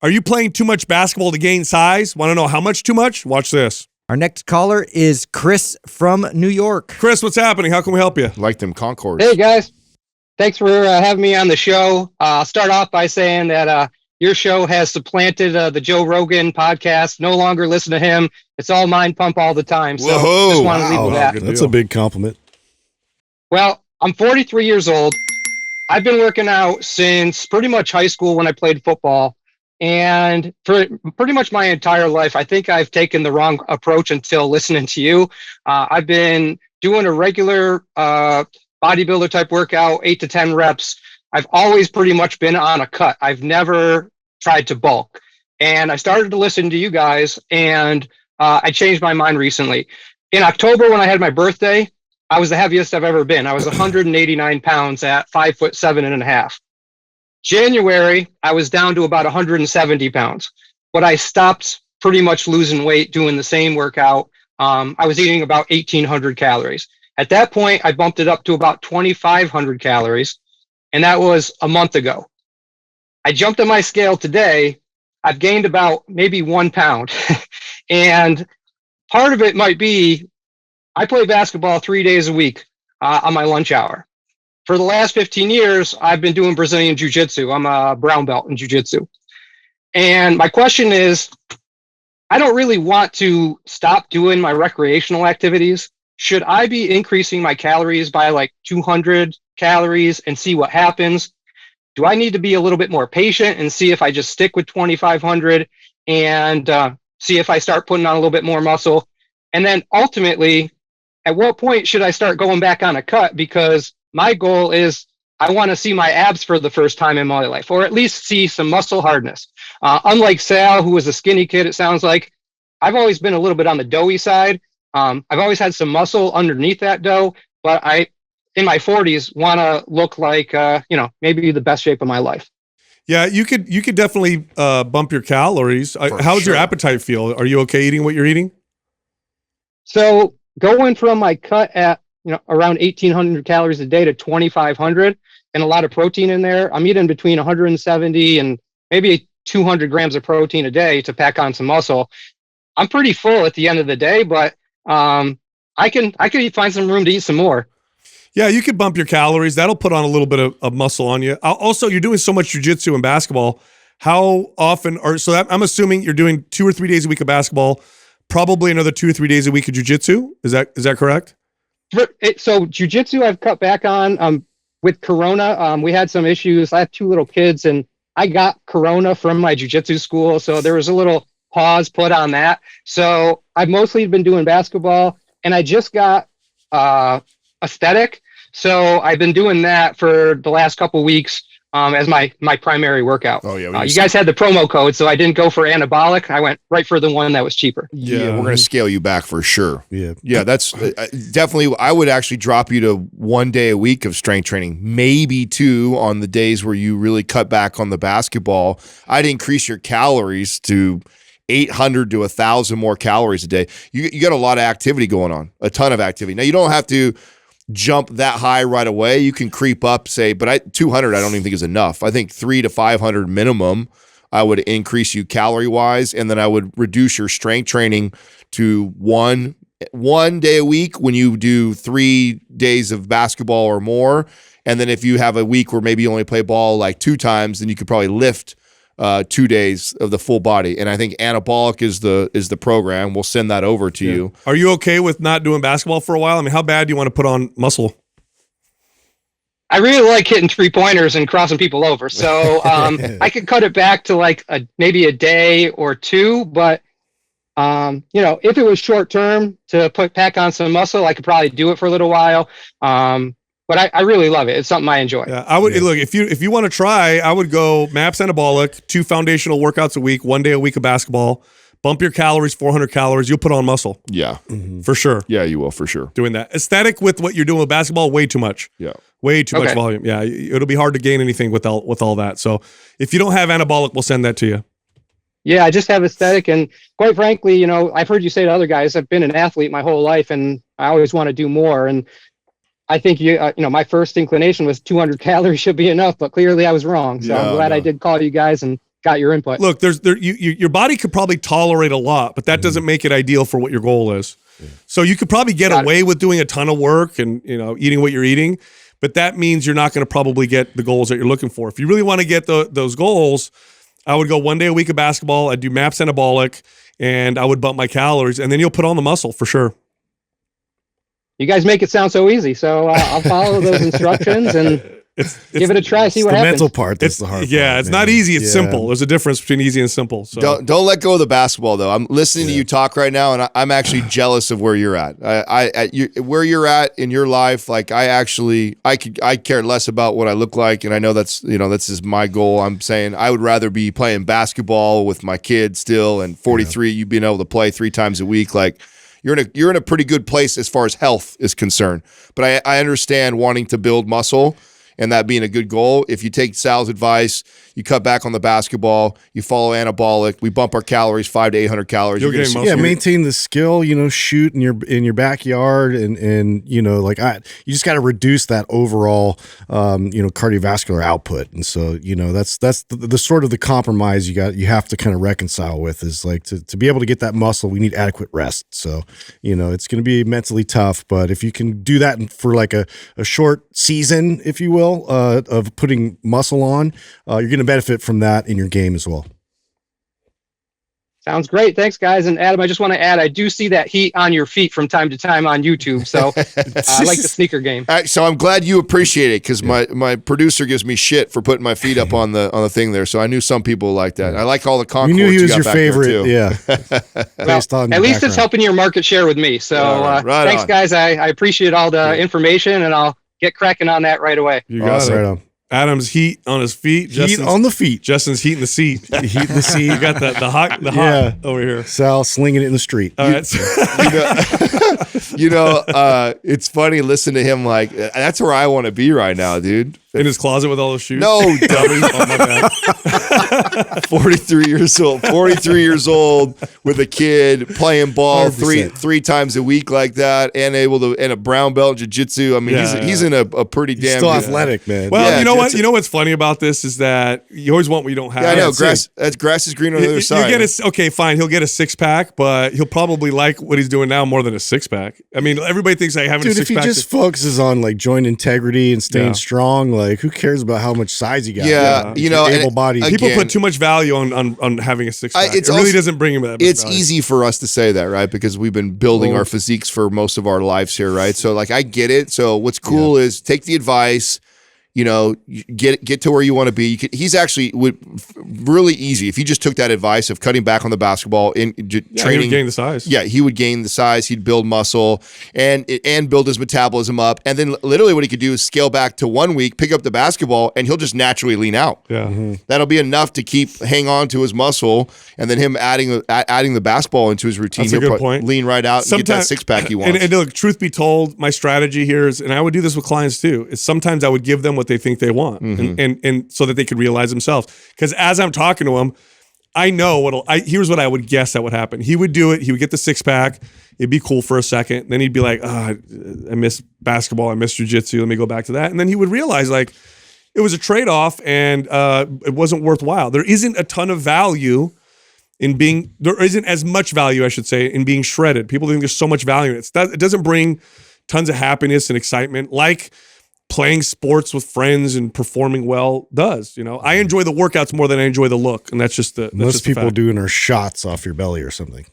Are you playing too much basketball to gain size? Want to know how much too much? Watch this. Our next caller is Chris from New York. Chris, what's happening? How can we help you? Like them Concords. Hey, guys. Thanks for having me on the show. I'll start off by saying that your show has supplanted the Joe Rogan podcast. No longer listen to him. It's all mind pump all the time. So just want to leave with that. That's a big compliment. Well, I'm 43 years old. I've been working out since pretty much high school when I played football. And for pretty much my entire life, I think I've taken the wrong approach until listening to you. I've been doing a regular bodybuilder type workout, 8 to 10 reps. I've always pretty much been on a cut. I've never tried to bulk. And I started to listen to you guys, and I changed my mind recently. In October, when I had my birthday, I was the heaviest I've ever been. I was 189 pounds at 5'7.5". January, I was down to about 170 pounds, but I stopped pretty much losing weight doing the same workout. I was eating about 1,800 calories. At that point, I bumped it up to about 2,500 calories, and that was a month ago. I jumped on my scale today. I've gained about maybe 1 pound. And part of it might be I play basketball 3 days a week on my lunch hour. For the last 15 years, I've been doing Brazilian Jiu-Jitsu. I'm a brown belt in Jiu-Jitsu. And my question is, I don't really want to stop doing my recreational activities. Should I be increasing my calories by like 200 calories and see what happens? Do I need to be a little bit more patient and see if I just stick with 2,500 and see if I start putting on a little bit more muscle? And then ultimately, at what point should I start going back on a cut? Because my goal is I want to see my abs for the first time in my life, or at least see some muscle hardness. Unlike Sal, who was a skinny kid, it sounds like, I've always been a little bit on the doughy side. I've always had some muscle underneath that dough, but I, in my 40s, want to look like, maybe the best shape of my life. Yeah, you could definitely bump your calories. How's your appetite feel? Are you okay eating what you're eating? So going from my cut at around 1,800 calories a day to 2,500 and a lot of protein in there, I'm eating between 170 and maybe 200 grams of protein a day to pack on some muscle. I'm pretty full at the end of the day, but I can find some room to eat some more. Yeah, you could bump your calories. That'll put on a little bit of muscle on you. Also, you're doing so much jiu-jitsu and basketball. How often I'm assuming you're doing 2 or 3 days a week of basketball, probably another 2 or 3 days a week of jiu-jitsu. Is that correct? So jiu-jitsu I've cut back on. With Corona, we had some issues. I have 2 little kids, and I got Corona from my jiu-jitsu school, so there was a little pause put on that. So I've mostly been doing basketball, and I just got aesthetic. So I've been doing that for the last couple weeks as my primary workout. Oh yeah, you guys had the promo code, so I didn't go for anabolic. I went right for the one that was cheaper. Yeah, we're gonna scale you back for sure. Yeah, that's definitely. I would actually drop you to 1 day a week of strength training, maybe 2 on the days where you really cut back on the basketball. I'd increase your calories to 800 to 1,000 more calories a day. You got a lot of activity going on, a ton of activity. Now you don't have to jump that high right away. You can creep up, say, but 200 I don't even think is enough. I think 300 to 500 minimum I would increase you calorie wise, and then I would reduce your strength training to one day a week when you do 3 days of basketball or more. And then if you have a week where maybe you only play ball like 2 times, then you could probably lift 2 days of the full body. And I think anabolic is the program. We'll send that over to you. Are you okay with not doing basketball for a while? I mean, how bad do you want to put on muscle? I really like hitting 3-pointers and crossing people over. So I could cut it back to like maybe a day or 2, but if it was short term to pack on some muscle, I could probably do it for a little while. But I really love it. It's something I enjoy. Yeah, I would look if you want to try. I would go MAPS Anabolic, 2 foundational workouts a week, 1 day a week of basketball. Bump your calories, 400 calories. You'll put on muscle. Yeah, for sure. Yeah, you will for sure. Doing that aesthetic with what you're doing with basketball, way too much. Yeah, way too much volume. Yeah, it'll be hard to gain anything with all that. So if you don't have anabolic, we'll send that to you. Yeah, I just have aesthetic, and quite frankly, I've heard you say to other guys, I've been an athlete my whole life, and I always want to do more. And I think my first inclination was 200 calories should be enough, but clearly I was wrong. So I'm glad I did call you guys and got your input. Look, your body could probably tolerate a lot, but that doesn't make it ideal for what your goal is. So you could probably get away with doing a ton of work and eating what you're eating, but that means you're not going to probably get the goals that you're looking for. If you really want to get those goals, I would go 1 day a week of basketball. I'd do MAPS Anabolic, and I would bump my calories, and then you'll put on the muscle for sure. You guys make it sound so easy, so I'll follow those instructions and give it a try. See what the happens. mental part that's the hard part. It's not easy. It's Yeah. simple. There's a difference between easy and simple. So Don't let go of the basketball though. I'm listening to you talk right now, and I'm actually jealous of where you're at. Where you're at in your life. Like I care less about what I look like, and I know that's is my goal. I'm saying I would rather be playing basketball with my kids still, and 43, you being able to play 3 times a week. Like you're in a pretty good place as far as health is concerned. But I understand wanting to build muscle. And that being a good goal. If you take Sal's advice, you cut back on the basketball, you follow anabolic, we bump our calories 500 to 800 calories. You'll You're gain gonna muscle. Yeah, maintain the skill, shoot in your backyard and you just got to reduce that overall cardiovascular output. And so, that's the sort of the compromise you have to kind of reconcile with is like to be able to get that muscle, we need adequate rest. So, it's going to be mentally tough, but if you can do that for like a short season, if you will, of putting muscle on, you're going to benefit from that in your game as well. Sounds great. Thanks, guys. And Adam, I just want to add, I do see that heat on your feet from time to time on YouTube. So I like the sneaker game. So I'm glad you appreciate it because my producer gives me shit for putting my feet up on the thing there. So I knew some people like that. I like all the Concords. We knew he you was got your back there, favorite. too. Yeah. Based on At your least it's background. helping your market share with me. So Right thanks, on. guys. I appreciate all the information, and I'll get cracking on that right away. You got Awesome. it. Right on. Adam's heat on his feet. Heat on the feet. Justin's heat in the seat. Heat in the seat. You got the hot Yeah. over here. Sal slinging it in the street. All right. It's funny listening to him. Like that's where I want to be right now, dude. In his closet with all those shoes. No, dummy. Oh my bad. 43 years old. 43 years old with a kid playing ball 100%. three times a week like that, and a brown belt in jiu-jitsu. I mean, he's in a pretty He's damn still good. athletic, man. Well, Yeah, you know what? it's- You know what's funny about this is that you always want what you don't have. Yeah, I know. That's it. Grass is green on the other You side. get okay, fine. He'll get a 6-pack, but he'll probably like what he's doing now more than a 6-pack. I mean, everybody thinks like having Dude, a if he 6-pack. just focuses on like joint integrity and staying Yeah. strong, like who cares about how much size he got? Yeah, He's you know, and able bodied. again- people put too much value on having a 6-pack. it's It really also- doesn't bring him that much It's value. easy for us to say that, right? Because we've been building our physiques for most of our lives here, right? So like I get it. So what's cool is take the advice, get to where you want to be. He's actually really easy if he just took that advice of cutting back on the basketball in Yeah, he would training. gain the size. Yeah, he would gain the size. He'd build muscle and build his metabolism up. And then literally what he could do is scale back to 1 week, pick up the basketball, and he'll just naturally lean out. Yeah. That'll be enough to hang on to his muscle, and then him adding the basketball into his routine. That's a he'll good point. lean right out and get that Sometimes- 6-pack he wants. And look, truth be told, my strategy here is, and I would do this with clients too, is sometimes I would give them what they think they want, and so that they could realize themselves. Because as I'm talking to them, I know here's what I would guess that would happen. He would do it. He would get the 6-pack. It'd be cool for a second. Then he'd be like, I miss basketball. I miss jiu-jitsu. Let me go back to that. And then he would realize like it was a trade-off and it wasn't worthwhile. There isn't a ton of value there isn't as much value, I should say, in being shredded. People think there's so much value in it. It doesn't bring tons of happiness and excitement like playing sports with friends and performing well does. I enjoy the workouts more than I enjoy the look, and that's just the Most people fact. doing are shots off your belly or something.